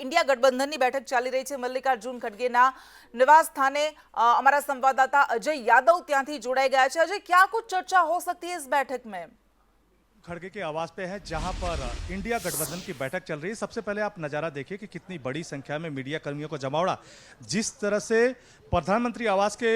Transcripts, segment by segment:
India गठबंधनની બેઠક ચાલી રહી છે। મલ્લિકાર્જુન ખડગેના નિવાસ સ્થાને हमारा संवाददाता अजय यादव ત્યાંથી જોડાઈ ગયા છે। अजय, क्या कुछ चर्चा हो सकती है इस बैठक में? खड़गे के आवास पे है जहां पर इंडिया गठबंधन की बैठक चल रही है। सबसे पहले आप नज़ारा देखिए कि कितनी बड़ी संख्या में मीडिया कर्मियों को जमावड़ा। जिस तरह से प्रधानमंत्री आवास के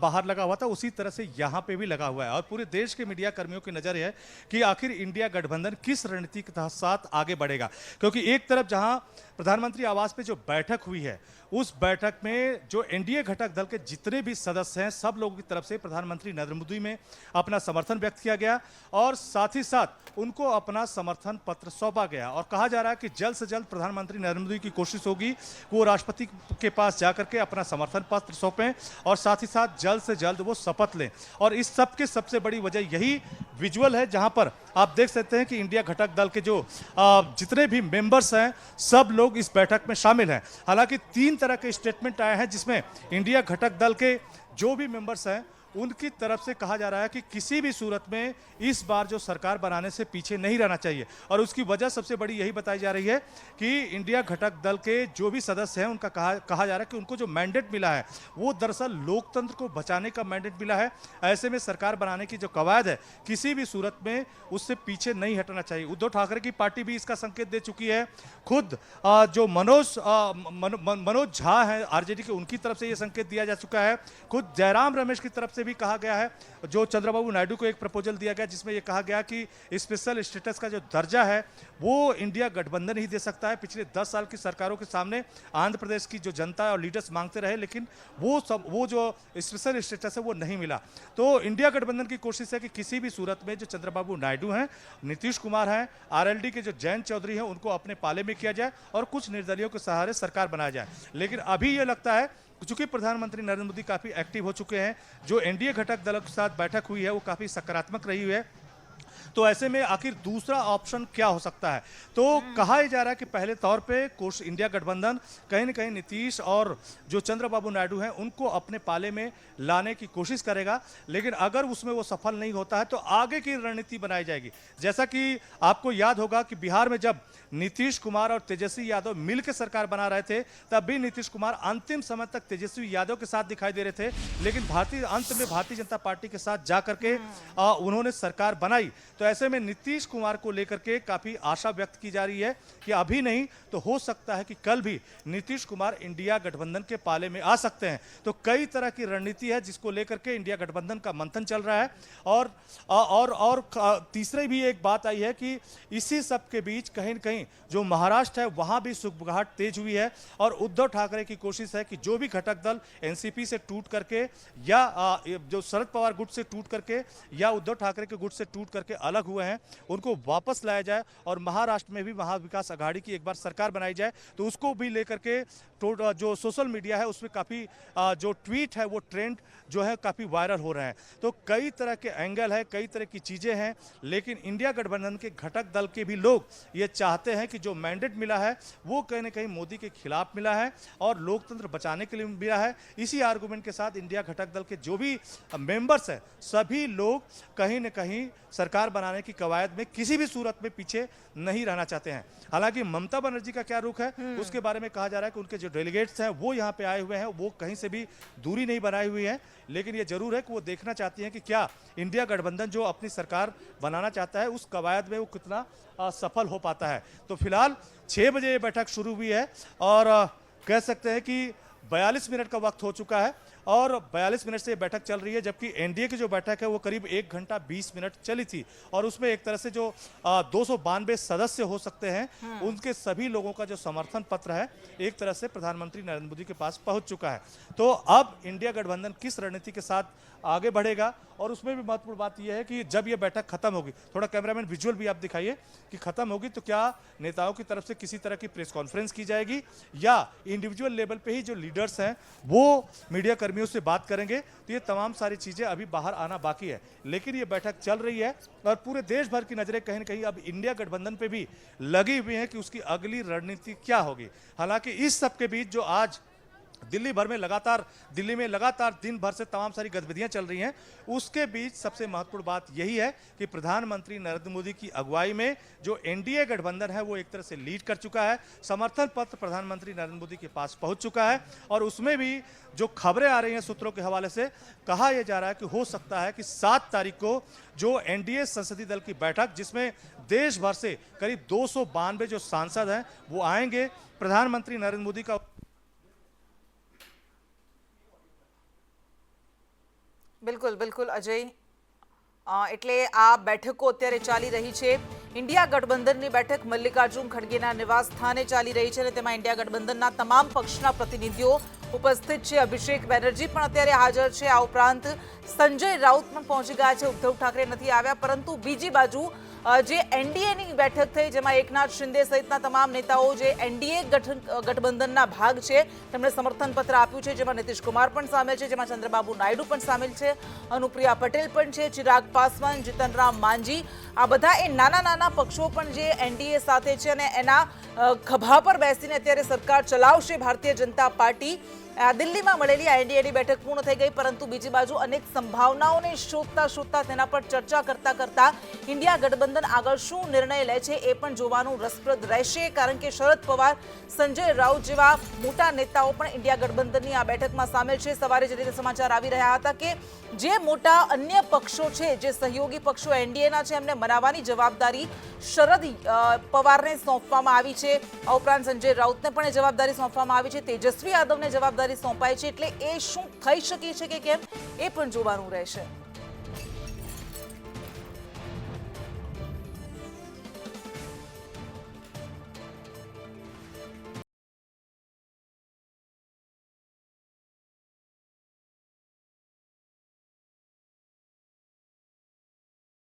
बाहर लगा हुआ था उसी तरह से यहाँ पे भी लगा हुआ है और पूरे देश के मीडिया कर्मियों की नज़र है कि आखिर इंडिया गठबंधन किस रणनीति के साथ आगे बढ़ेगा। क्योंकि एक तरफ जहाँ प्रधानमंत्री आवास पे जो बैठक हुई है उस बैठक में जो एनडीए घटक दल के जितने भी सदस्य हैं सब लोगों की तरफ से प्रधानमंत्री नरेंद्र मोदी में अपना समर्थन व्यक्त किया गया और साथ ही साथ उनको अपना समर्थन पत्र सौंपा गया और कहा जा रहा है कि जल्द से जल्द प्रधानमंत्री नरेंद्र मोदी की कोशिश होगी वो राष्ट्रपति के पास जाकर के अपना समर्थन पत्र सौंपें और साथ ही साथ जल्द से जल्द वो शपथ लें। और इस सब की सबसे बड़ी वजह यही विजुअल है जहां पर आप देख सकते हैं कि इंडिया घटक दल के जो जितने भी मेंबर्स हैं सब लोग इस बैठक में शामिल हैं। हालांकि 3 तरह के स्टेटमेंट आए हैं जिसमें इंडिया घटक दल के जो भी मेंबर्स हैं उनकी तरफ से कहा जा रहा है कि किसी भी सूरत में इस बार जो सरकार बनाने से पीछे नहीं रहना चाहिए और उसकी वजह सबसे बड़ी यही बताई जा रही है कि इंडिया घटक दल के जो भी सदस्य हैं उनका कहा जा रहा है कि उनको जो मैंडेट मिला है वो दरअसल लोकतंत्र को बचाने का मैंडेट मिला है। ऐसे में सरकार बनाने की जो कवायद है किसी भी सूरत में उससे पीछे नहीं हटना चाहिए। उद्धव ठाकरे की पार्टी भी इसका संकेत दे चुकी है। खुद जो मनोज झा है आरजेडी के उनकी तरफ से ये संकेत दिया जा चुका है। खुद जयराम रमेश की तरफ से भी कहा गया है, जो चंद्रबाबू नायडू को एक प्रपोजल दिया गया जिसमें यह कहा गया कि स्पेशल स्टेटस का जो दर्जा है वो इंडिया गठबंधन ही दे सकता है। पिछले 10 साल की सरकारों के सामने आंध्र प्रदेश की जो जनता और लीडर्स मांगते रहे लेकिन वो जो स्पेशल स्टेटस है वो नहीं मिला। तो इंडिया गठबंधन की कोशिश है कि किसी भी सूरत में जो चंद्रबाबू नायडू हैं, नीतीश कुमार हैं, आरएलडी के जो जयंत चौधरी हैं उनको अपने पाले में किया जाए और कुछ निर्दलीयों के सहारे सरकार बनाया जाए। लेकिन अभी ये लगता है चूंकि प्रधानमंत्री नरेंद्र मोदी काफी एक्टिव हो चुके हैं, जो एनडीए घटक दलों के साथ बैठक हुई है वो काफी सकारात्मक रही हुई है। तो ऐसे में आखिर दूसरा ऑप्शन क्या हो सकता है? तो कहा जा रहा है कि पहले तौर पे इंडिया गठबंधन कहीं न कहीं नीतीश और जो चंद्रबाबू नायडू हैं उनको अपने पाले में लाने की कोशिश करेगा। लेकिन अगर उसमें वो सफल नहीं होता है तो आगे की रणनीति बनाई जाएगी। जैसा कि आपको याद होगा कि बिहार में जब नीतीश कुमार और तेजस्वी यादव मिलकर सरकार बना रहे थे तब भी नीतीश कुमार अंतिम समय तक तेजस्वी यादव के साथ दिखाई दे रहे थे, लेकिन अंत में भारतीय जनता पार्टी के साथ जाकर के उन्होंने सरकार बनाई। तो ऐसे में नीतीश कुमार को लेकर के काफी आशा व्यक्त की जा रही है कि अभी नहीं तो हो सकता है कि कल भी नीतीश कुमार इंडिया गठबंधन के पाले में आ सकते हैं। तो कई तरह की रणनीति है जिसको लेकर के इंडिया गठबंधन का मंथन चल रहा है। और तीसरी भी एक बात आई है कि इसी सब के बीच कहीं न कहीं जो महाराष्ट्र है वहां भी सुगबुगाहट तेज हुई है और उद्धव ठाकरे की कोशिश है कि जो भी घटक दल एनसीपी से टूट करके या जो शरद पवार गुट से टूट करके या उद्धव ठाकरे के गुट से टूट करके अलग हुए हैं उनको वापस लाया जाए और महाराष्ट्र में भी महाविकास आघाड़ी की एक बार सरकार बनाई जाए। तो उसको भी लेकर के जो सोशल मीडिया है उसमें काफी जो ट्वीट है वो ट्रेंड जो है काफी वायरल हो रहे हैं। तो कई तरह के एंगल है, कई तरह की चीजें हैं, लेकिन इंडिया गठबंधन के घटक दल के भी लोग ये चाहते हैं कि जो मैंडेट मिला है वो कहीं न कहीं मोदी के खिलाफ मिला है और लोकतंत्र बचाने के लिए मिला है। इसी आर्गुमेंट के साथ इंडिया घटक दल के जो भी मेंबर्स हैं सभी लोग कहीं न कहीं सरकार बनाने की कवायद में किसी भी सूरत में पीछे नहीं रहना चाहते हैं। हालांकि ममता बनर्जी का क्या रुख है उसके बारे में कहा जा रहा है कि उनके जो डेलीगेट्स हैं वो यहाँ पे आए हुए हैं वो कहीं से भी दूरी नहीं बनाई हुई है, लेकिन ये जरूर है कि वो देखना चाहती हैं कि क्या इंडिया गठबंधन जो अपनी सरकार बनाना चाहता है उस कवायद में वो कितना सफल हो पाता है। तो फिलहाल 6 बजे ये बैठक शुरू हुई है और कह सकते हैं कि 42 मिनट का वक्त हो चुका है और 42 मिनट से ये बैठक चल रही है, जबकि एनडीए की जो बैठक है वो करीब 1 घंटा 20 मिनट चली थी और उसमें एक तरह से जो 292 सदस्य हो सकते हैं उनके सभी लोगों का जो समर्थन पत्र है एक तरह से प्रधानमंत्री नरेंद्र मोदी के पास पहुंच चुका है। तो अब इंडिया गठबंधन किस रणनीति के साथ आगे बढ़ेगा और उसमें भी महत्वपूर्ण बात यह है कि जब यह बैठक खत्म होगी, थोड़ा कैमरामैन विजुअल भी आप दिखाइए कि खत्म होगी तो क्या नेताओं की तरफ से किसी तरह की प्रेस कॉन्फ्रेंस की जाएगी या इंडिविजुअल लेवल पे ही जो लीडर्स हैं वो मीडिया कर्मियों से बात करेंगे। तो ये तमाम सारी चीजें अभी बाहर आना बाकी है, लेकिन ये बैठक चल रही है और पूरे देश भर की नजरें कहीं न कहीं अब इंडिया गठबंधन पे भी लगी हुई हैं कि उसकी अगली रणनीति क्या होगी। हालांकि इस सब के बीच जो आज दिल्ली में लगातार दिन भर से तमाम सारी गतिविधियां चल रही हैं। उसके बीच सबसे महत्वपूर्ण बात यही है कि प्रधानमंत्री नरेंद्र मोदी की अगुवाई में जो एनडीए गठबंधन है वो एक तरह से लीड कर चुका है। समर्थन पत्र प्रधानमंत्री नरेंद्र मोदी के पास पहुंच चुका है और उसमें भी जो खबरें आ रही हैं सूत्रों के हवाले से कहा यह जा रहा है कि हो सकता है कि 7 तारीख को जो एनडीए संसदीय दल की बैठक, जिसमें देश भर से करीब 292 जो सांसद हैं वो आएंगे, प्रधानमंत्री नरेंद्र मोदी का બિલકુલ બિલકુલ અજય, એટલે આ બેઠકો અત્યારે ચાલી રહી છે। ઇન્ડિયા ગઠબંધનની બેઠક મલ્લિકાર્જુન ખડગેના નિવાસ સ્થાને ચાલી રહી છે અને તેમાં ઇન્ડિયા ગઠબંધનના તમામ પક્ષના પ્રતિનિધિઓ ઉપસ્થિત છે। અભિષેક બેનર્જી પણ અત્યારે હાજર છે। આ ઉપરાંત સંજય રાઉત પણ પહોંચી ગયા છે। ઉદ્ધવ ઠાકરે નથી આવ્યા, પરંતુ બીજી બાજુ જે એનડીએની બેઠક થઈ જેમાં એકનાથ શિંદે સહિતના તમામ નેતાઓ જે એનડીએ ગઠબંધનના ભાગ છે તેમણે સમર્થન પત્ર આપ્યું છે, જેમાં નીતિશ કુમાર પણ સામેલ છે, જેમાં ચંદ્રબાબુ નાયડુ પણ સામેલ છે, અનુપ્રિયા પટેલ પણ છે, ચિરાગ પાસવાન, જીતનરામ માંઝી, આ બધા એ નાના નાના પક્ષો પણ જે એનડીએ સાથે છે અને એના ખભા પર બેસીને અત્યારે સરકાર ચલાવશે ભારતીય જનતા પાર્ટી। દિલ્હીમાં મળેલી આ એનડીએની બેઠક પૂર્ણ થઈ ગઈ, પરંતુ બીજી બાજુ અનેક સંભાવનાઓને શોધતા તેના પર ચર્ચા કરતા ઇન્ડિયા ગઠબંધન આગળ શું નિર્ણય લે છે એ પણ જોવાનું રસપ્રદ રહેશે, કારણ કે શરદ પવાર, સંજય રાઉત જેવા મોટા નેતાઓ પણ ઇન્ડિયા ગઠબંધનની આ બેઠકમાં સામેલ છે। સવારે જે રીતે સમાચાર આવી રહ્યા હતા કે જે મોટા અન્ય પક્ષો છે, જે સહયોગી પક્ષો એનડીએના છે, એમને મનાવવાની જવાબદારી શરદ પવારને સોંપવામાં આવી છે। આ ઉપરાંત સંજય રાઉતને પણ એ જવાબદારી સોંપવામાં આવી છે, તેજસ્વી યાદવને જવાબદારી સોંપાઈ છે, એટલે એ શું થઈ શકે છે કે કેમ એ પણ જોવાનું રહેશે।